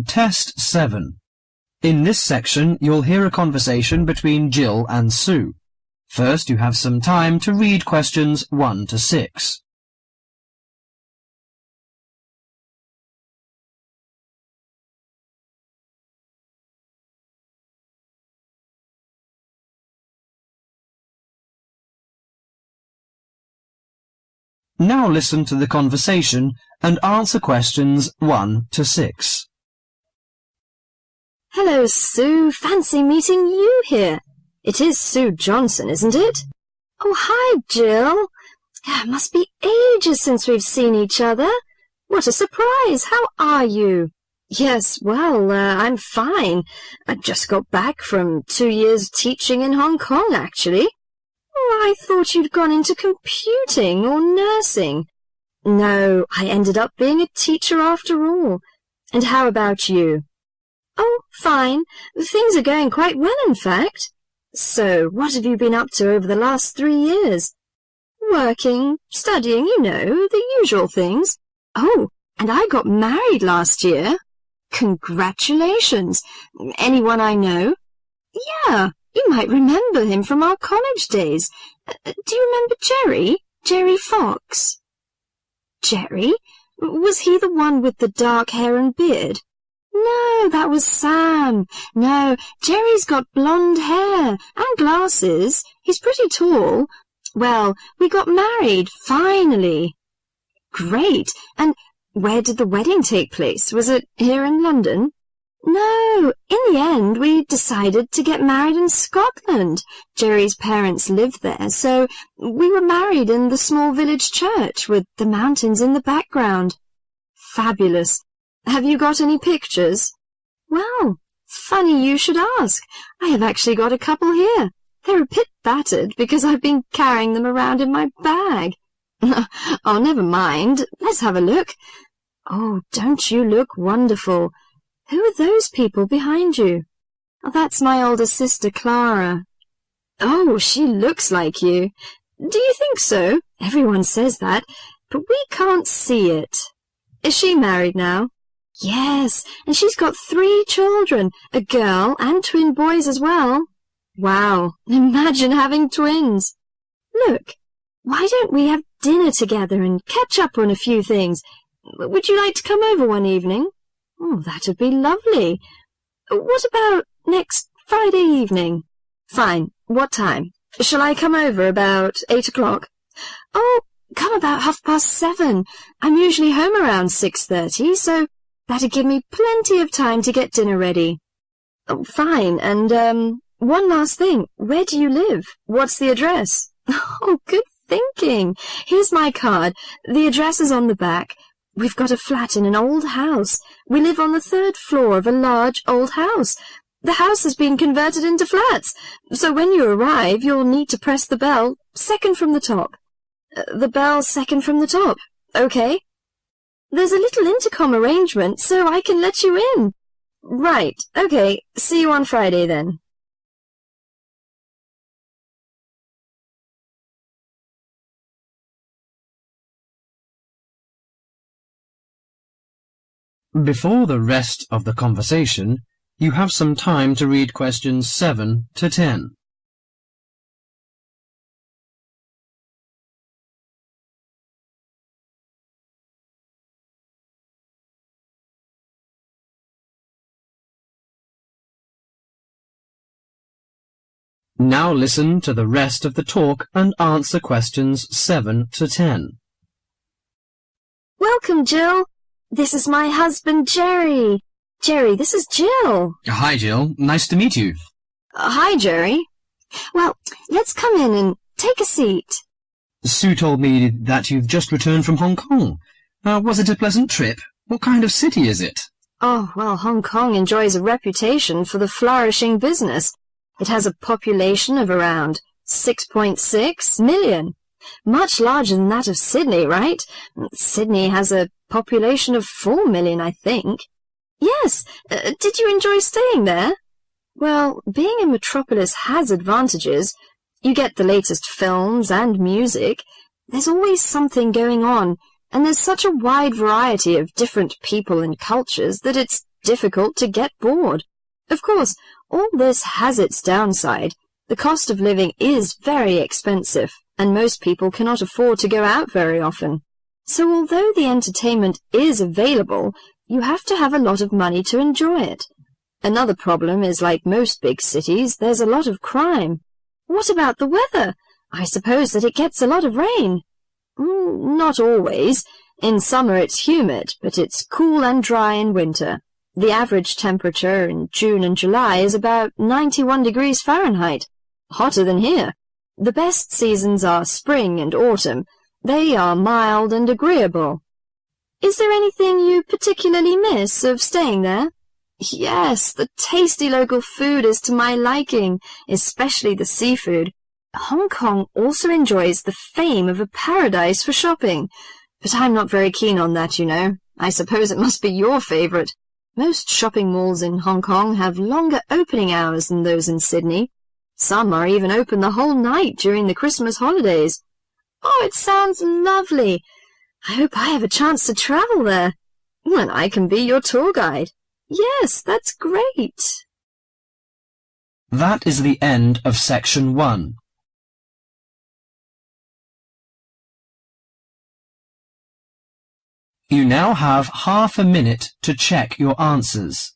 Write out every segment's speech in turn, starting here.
Test 7. In this section, you'll hear a conversation between Jill and Sue. First, you have some time to read questions 1 to 6. Now listen to the conversation and answer questions 1 to 6. Hello, Sue. Fancy meeting you here. It is Sue Johnson, isn't it? Oh, hi, Jill. Must be ages since we've seen each other. What a surprise. How are you? Yes, well, I'm fine. I just got back from 2 years teaching in Hong Kong, actually. Oh, I thought you'd gone into computing or nursing. No, I ended up being a teacher after all. And how about you? Oh, fine. Things are going quite well, in fact. So, what have you been up to over the last 3 years? Working, studying, you know, the usual things. Oh, and I got married last year. Congratulations. Anyone I know? Yeah, you might remember him from our college days. Do you remember Jerry? Jerry Fox? Jerry? Was he the one with the dark hair and beard? No, that was Sam. No, Jerry's got blonde hair and glasses. He's pretty tall. Well, we got married, finally. Great. And where did the wedding take place? Was it here in London? No, in the end, we decided to get married in Scotland. Jerry's parents lived there, so we were married in the small village church with the mountains in the background. Fabulous. Have you got any pictures? Well, funny you should ask. I have actually got a couple here. They're a bit battered because I've been carrying them around in my bag. Oh, never mind. Let's have a look. Oh, don't you look wonderful? Who are those people behind you? Oh, that's my older sister, Clara. Oh, she looks like you. Do you think so? Everyone says that, but we can't see it. Is she married now? Yes, and she's got 3 children, a girl and twin boys as well. Wow, imagine having twins. Look, why don't we have dinner together and catch up on a few things? Would you like to come over one evening? Oh, that would be lovely. What about next Friday evening? Fine. What time? Shall I come over about 8 o'clock? Oh, come about 7:30. I'm usually home around 6:30, so that'd give me plenty of time to get dinner ready. Oh, fine. And, one last thing. Where do you live? What's the address? Oh, good thinking. Here's my card. The address is on the back. We've got a flat in an old house. We live on the 3rd floor of a large old house. The house has been converted into flats, so when you arrive, you'll need to press the bell, second from the top. The bell second from the top. Okay? There's a little intercom arrangement, so I can let you in. Right. Okay. See you on Friday, then. Before the rest of the conversation, you have some time to read questions 7 to 10. Now listen to the rest of the talk and answer questions 7 to 10. Welcome, Jill. This is my husband, Jerry. Jerry, this is Jill. Hi, Jill. Nice to meet you. Hi, Jerry. Well, let's come in and take a seat. Sue told me that you've just returned from Hong Kong. Was it a pleasant trip? What kind of city is it? Oh, well, Hong Kong enjoys a reputation for the flourishing business. It has a population of around 6.6 million. Much larger than that of Sydney, right? Sydney has a population of 4 million, I think. Yes. Did you enjoy staying there? Well, being a metropolis has advantages. You get the latest films and music. There's always something going on, and there's such a wide variety of different people and cultures that it's difficult to get bored. Of course, all this has its downside. The cost of living is very expensive, and most people cannot afford to go out very often. So although the entertainment is available, you have to have a lot of money to enjoy it. Another problem is, like most big cities, there's a lot of crime. What about the weather? I suppose that it gets a lot of rain. Not always. In summer it's humid, but it's cool and dry in winter. The average temperature in June and July is about 91 degrees Fahrenheit. Hotter than here. The best seasons are spring and autumn. They are mild and agreeable. Is there anything you particularly miss of staying there? Yes, the tasty local food is to my liking, especially the seafood. Hong Kong also enjoys the fame of a paradise for shopping. But I'm not very keen on that, you know. I suppose it must be your favourite. Most shopping malls in Hong Kong have longer opening hours than those in Sydney. Some are even open the whole night during the Christmas holidays. Oh, it sounds lovely. I hope I have a chance to travel there. Well, I can be your tour guide. Yes, that's great. That is the end of section 1. You now have half a minute to check your answers.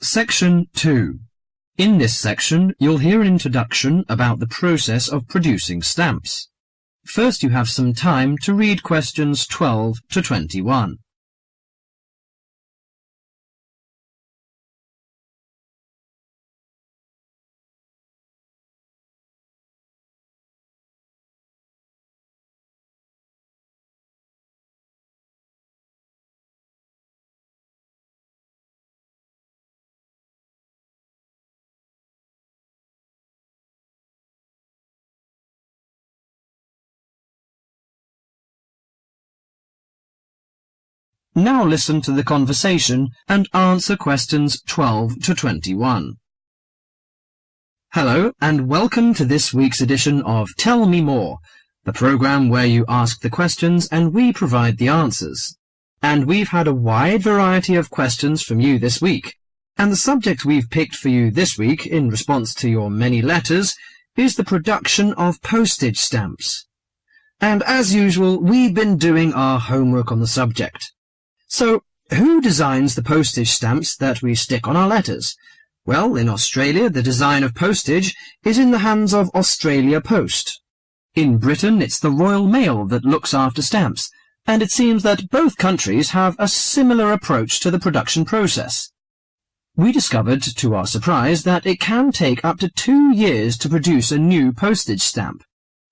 Section 2. In this section, you'll hear an introduction about the process of producing stamps. First, you have some time to read questions 12 to 21. Now listen to the conversation and answer questions 12 to 21. Hello, and welcome to this week's edition of Tell Me More, the program where you ask the questions and we provide the answers. And we've had a wide variety of questions from you this week. And the subject we've picked for you this week, in response to your many letters, is the production of postage stamps. And as usual, we've been doing our homework on the subject. So, who designs the postage stamps that we stick on our letters? Well, in Australia, the design of postage is in the hands of Australia Post. In Britain, it's the Royal Mail that looks after stamps, and it seems that both countries have a similar approach to the production process. We discovered, to our surprise, that it can take up to 2 years to produce a new postage stamp.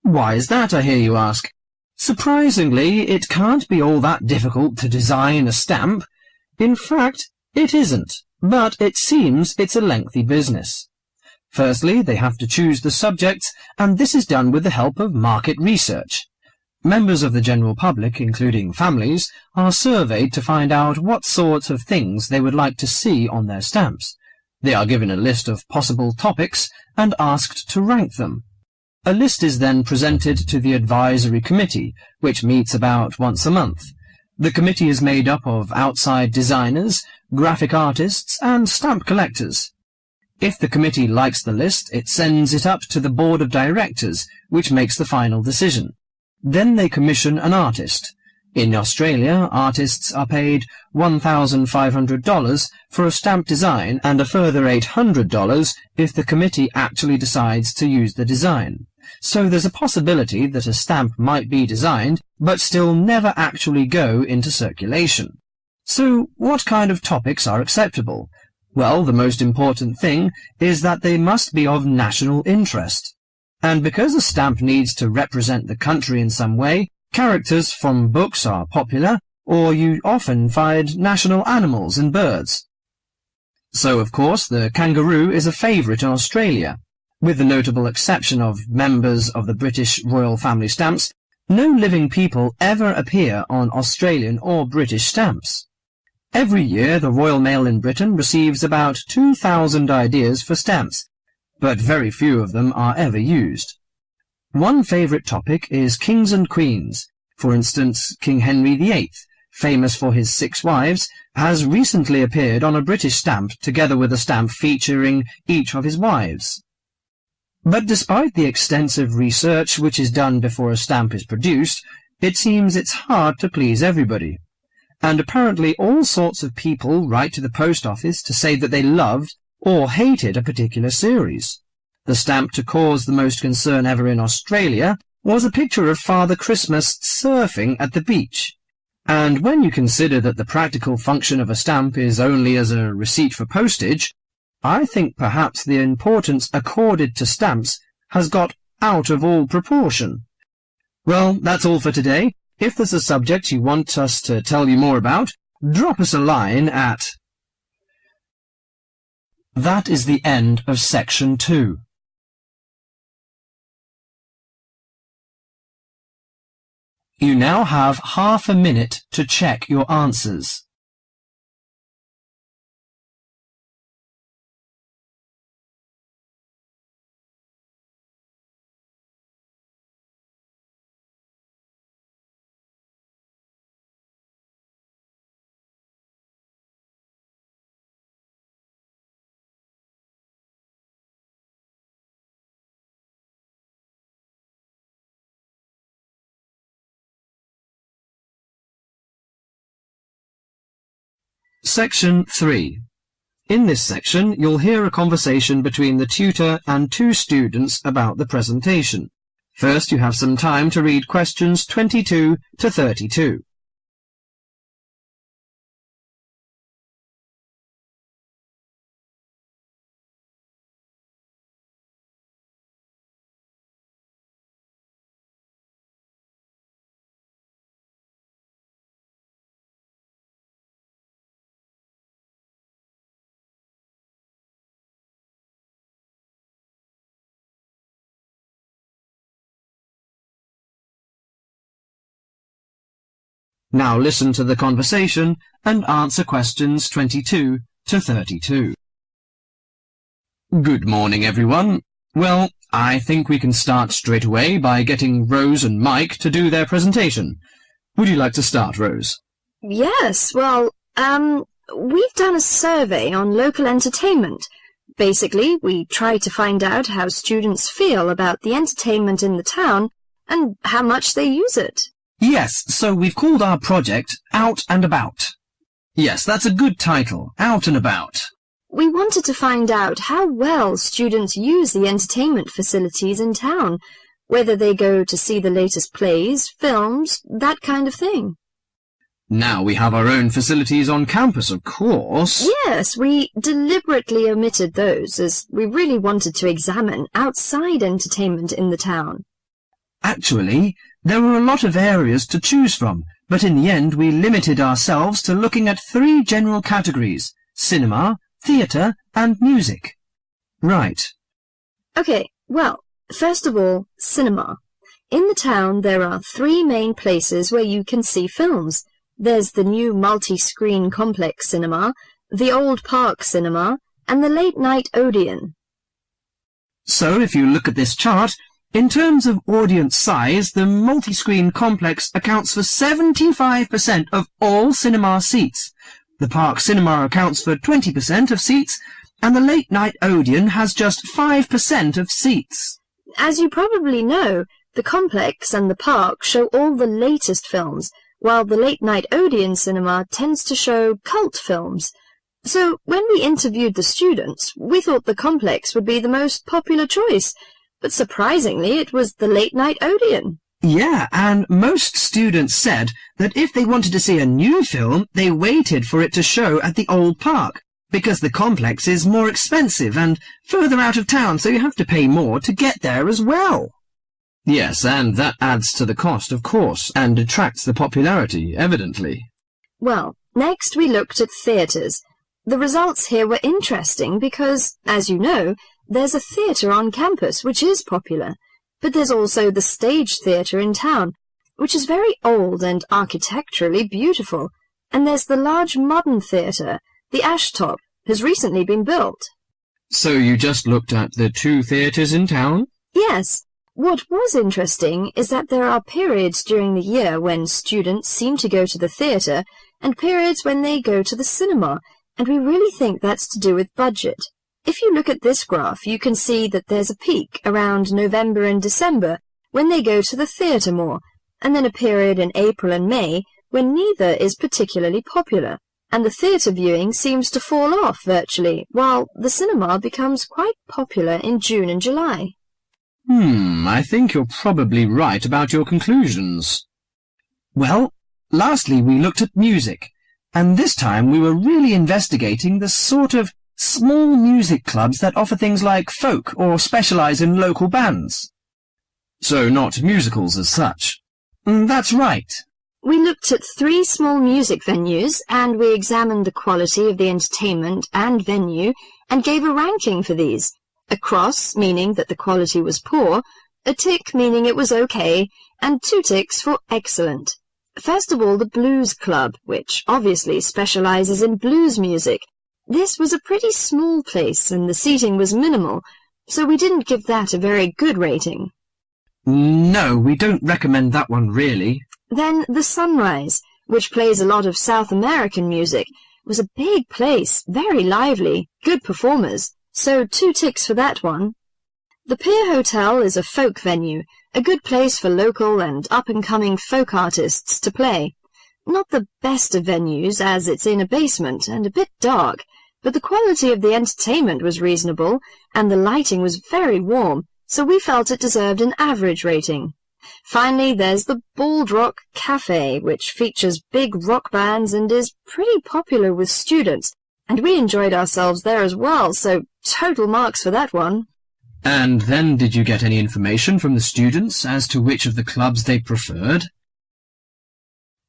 Why is that, I hear you ask? Surprisingly, it can't be all that difficult to design a stamp. In fact, it isn't, but it seems it's a lengthy business. Firstly, they have to choose the subjects, and this is done with the help of market research. Members of the general public, including families, are surveyed to find out what sorts of things they would like to see on their stamps. They are given a list of possible topics and asked to rank them. A list is then presented to the advisory committee, which meets about once a month. The committee is made up of outside designers, graphic artists, and stamp collectors. If the committee likes the list, it sends it up to the board of directors, which makes the final decision. Then they commission an artist. In Australia, artists are paid $1,500 for a stamp design and a further $800 if the committee actually decides to use the design. So there's a possibility that a stamp might be designed, but still never actually go into circulation. So what kind of topics are acceptable? Well, the most important thing is that they must be of national interest. And because a stamp needs to represent the country in some way, characters from books are popular, or you often find national animals and birds. So, of course, the kangaroo is a favourite in Australia. With the notable exception of members of the British royal family stamps, no living people ever appear on Australian or British stamps. Every year, the Royal Mail in Britain receives about 2,000 ideas for stamps, but very few of them are ever used. One favourite topic is kings and queens. For instance, King Henry VIII, famous for his 6 wives, has recently appeared on a British stamp together with a stamp featuring each of his wives. But despite the extensive research which is done before a stamp is produced, it seems it's hard to please everybody. And apparently all sorts of people write to the post office to say that they loved or hated a particular series. The stamp to cause the most concern ever in Australia was a picture of Father Christmas surfing at the beach. And when you consider that the practical function of a stamp is only as a receipt for postage, I think perhaps the importance accorded to stamps has got out of all proportion. Well, that's all for today. If there's a subject you want us to tell you more about, drop us a line at... That is the end of section 2. You now have half a minute to check your answers. Section 3. In this section, you'll hear a conversation between the tutor and 2 students about the presentation. First, you have some time to read questions 22 to 32. Now listen to the conversation and answer questions 22 to 32. Good morning, everyone. Well, I think we can start straight away by getting Rose and Mike to do their presentation. Would you like to start, Rose? Yes, well, we've done a survey on local entertainment. Basically, we try to find out how students feel about the entertainment in the town and how much they use it. Yes, so we've called our project Out and About. Yes, that's a good title, Out and About. We wanted to find out how well students use the entertainment facilities in town, whether they go to see the latest plays, films, that kind of thing. Now we have our own facilities on campus, of course. Yes, we deliberately omitted those, as we really wanted to examine outside entertainment in the town. Actually, there were a lot of areas to choose from, but in the end we limited ourselves to looking at 3 general categories: cinema, theatre and music. Right. Okay, well, first of all, cinema. In the town there are 3 main places where you can see films. There's the new multi-screen complex cinema, the Old Park Cinema, and the late-night Odeon. So if you look at this chart, in terms of audience size, the multi-screen complex accounts for 75% of all cinema seats. The Park Cinema accounts for 20% of seats, and the late-night Odeon has just 5% of seats. As you probably know, the complex and the park show all the latest films, while the late-night Odeon cinema tends to show cult films. So when we interviewed the students, we thought the complex would be the most popular choice, but surprisingly it was the late-night Odeon. Yeah, and most students said that if they wanted to see a new film, they waited for it to show at the old park, because the complex is more expensive and further out of town, so you have to pay more to get there as well. Yes, and that adds to the cost, of course, and detracts the popularity, evidently. Well, next we looked at theatres. The results here were interesting because, as you know, there's a theatre on campus which is popular, but there's also the Stage Theatre in town, which is very old and architecturally beautiful, and there's the large modern theatre, the Ashtop, has recently been built. So you just looked at the 2 theatres in town? Yes. What was interesting is that there are periods during the year when students seem to go to the theatre and periods when they go to the cinema, and we really think that's to do with budget. If you look at this graph, you can see that there's a peak around November and December when they go to the theatre more, and then a period in April and May when neither is particularly popular, and the theatre viewing seems to fall off virtually, while the cinema becomes quite popular in June and July. I think you're probably right about your conclusions. Well, lastly we looked at music, and this time we were really investigating the sort of small music clubs that offer things like folk or specialise in local bands. So not musicals as such. That's right. We looked at 3 small music venues, and we examined the quality of the entertainment and venue, and gave a ranking for these. A cross, meaning that the quality was poor, a tick, meaning it was okay, and 2 ticks for excellent. First of all, the Blues Club, which obviously specialises in blues music. This was a pretty small place, and the seating was minimal, so we didn't give that a very good rating. No, we don't recommend that one, really. Then the Sunrise, which plays a lot of South American music, was a big place, very lively, good performers, so 2 ticks for that one. The Pier Hotel is a folk venue, a good place for local and up-and-coming folk artists to play. Not the best of venues, as it's in a basement and a bit dark, but the quality of the entertainment was reasonable, and the lighting was very warm, so we felt it deserved an average rating. Finally, there's the Bald Rock Cafe, which features big rock bands and is pretty popular with students, and we enjoyed ourselves there as well, so total marks for that one. And then did you get any information from the students as to which of the clubs they preferred?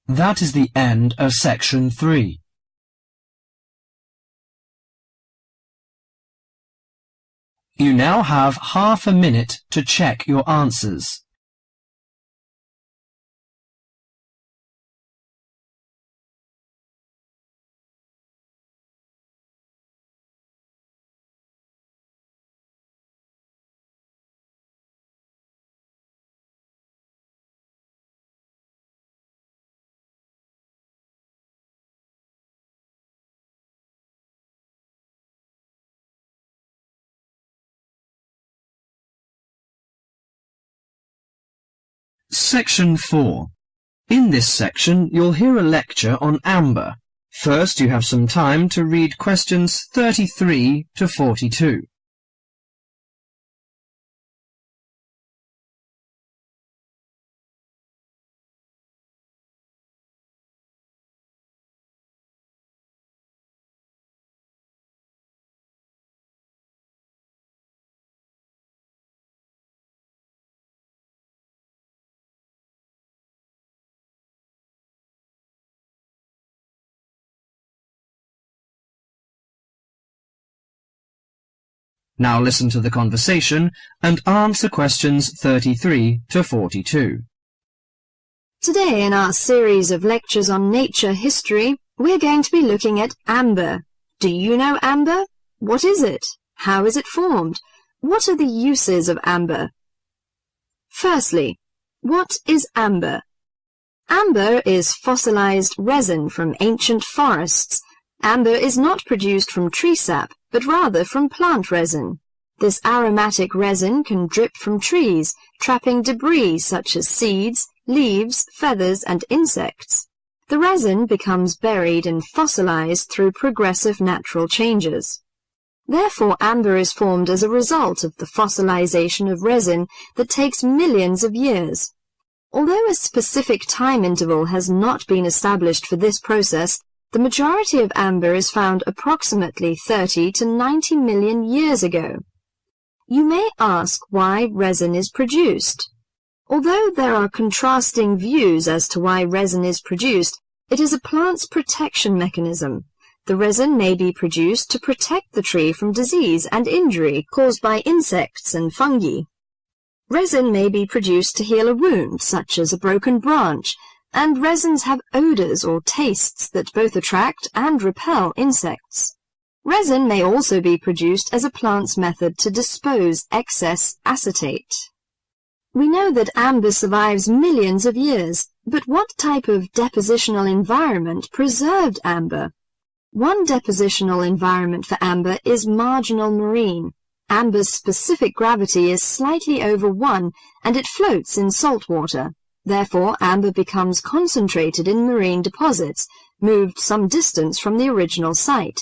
That is the end of section 3. You now have half a minute to check your answers. Section 4. In this section, you'll hear a lecture on amber. First, you have some time to read questions 33 to 42. Now listen to the conversation and answer questions 33 to 42. Today, in our series of lectures on nature history, we're going to be looking at amber. Do you know amber? What is it? How is it formed? What are the uses of amber? Firstly, what is amber? Amber is fossilized resin from ancient forests. Amber is not produced from tree sap, but rather from plant resin. This aromatic resin can drip from trees, trapping debris such as seeds, leaves, feathers, and insects. The resin becomes buried and fossilized through progressive natural changes. Therefore, amber is formed as a result of the fossilization of resin that takes millions of years. Although a specific time interval has not been established for this process, the majority of amber is found approximately 30 to 90 million years ago. You may ask why resin is produced. Although there are contrasting views as to why resin is produced, It is a plant's protection mechanism. The resin may be produced to protect the tree from disease and injury caused by insects and fungi. Resin may be produced to heal a wound, such as a broken branch, and resins have odors or tastes that both attract and repel insects. Resin may also be produced as a plant's method to dispose excess acetate. We know that amber survives millions of years, but what type of depositional environment preserved amber? One depositional environment for amber is marginal marine. Amber's specific gravity is slightly over 1, and it floats in salt water. Therefore, amber becomes concentrated in marine deposits, moved some distance from the original site.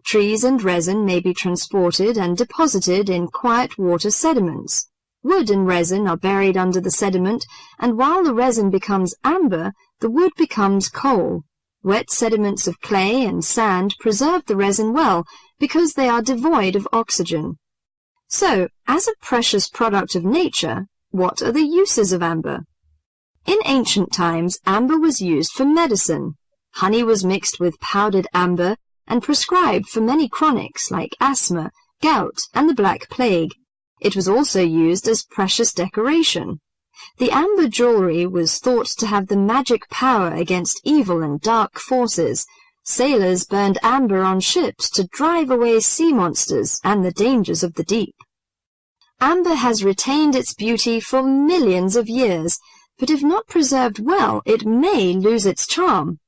Trees and resin may be transported and deposited in quiet water sediments. Wood and resin are buried under the sediment, and while the resin becomes amber, the wood becomes coal. Wet sediments of clay and sand preserve the resin well because they are devoid of oxygen. So, as a precious product of nature, what are the uses of amber? In ancient times, amber was used for medicine. Honey was mixed with powdered amber and prescribed for many chronics like asthma, gout, and the Black Plague. It was also used as precious decoration. The amber jewelry was thought to have the magic power against evil and dark forces. Sailors burned amber on ships to drive away sea monsters and the dangers of the deep. Amber has retained its beauty for millions of years, but if not preserved well, it may lose its charm.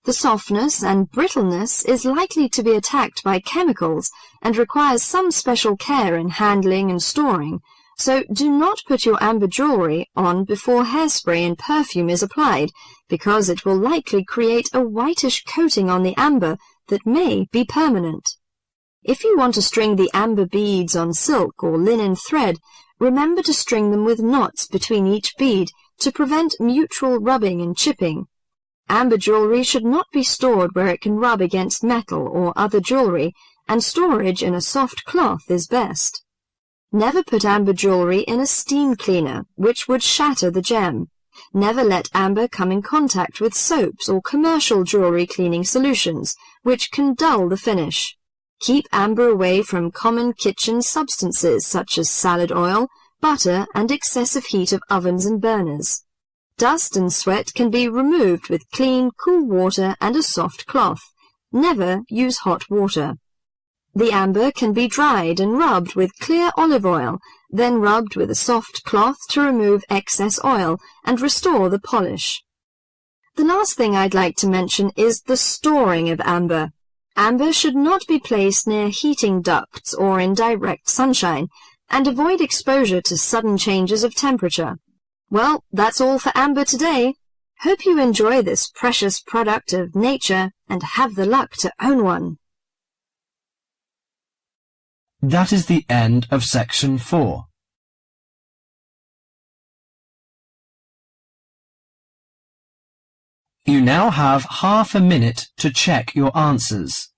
The softness and brittleness is likely to be attacked by chemicals and requires some special care in handling and storing, so do not put your amber jewelry on before hairspray and perfume is applied, because it will likely create a whitish coating on the amber that may be permanent. If you want to string the amber beads on silk or linen thread, remember to string them with knots between each bead to prevent mutual rubbing and chipping. Amber jewelry should not be stored where it can rub against metal or other jewelry, and storage in a soft cloth is best. Never put amber jewelry in a steam cleaner, which would shatter the gem. Never let amber come in contact with soaps or commercial jewelry cleaning solutions, which can dull the finish. Keep amber away from common kitchen substances such as salad oil, butter, and excessive heat of ovens and burners. Dust and sweat can be removed with clean, cool water and a soft cloth. Never use hot water. The amber can be dried and rubbed with clear olive oil, then rubbed with a soft cloth to remove excess oil and restore the polish. The last thing I'd like to mention is the storing of amber. Amber should not be placed near heating ducts or in direct sunshine, and avoid exposure to sudden changes of temperature. Well, that's all for amber today. Hope you enjoy this precious product of nature and have the luck to own one. That is the end of section 4. You now have half a minute to check your answers.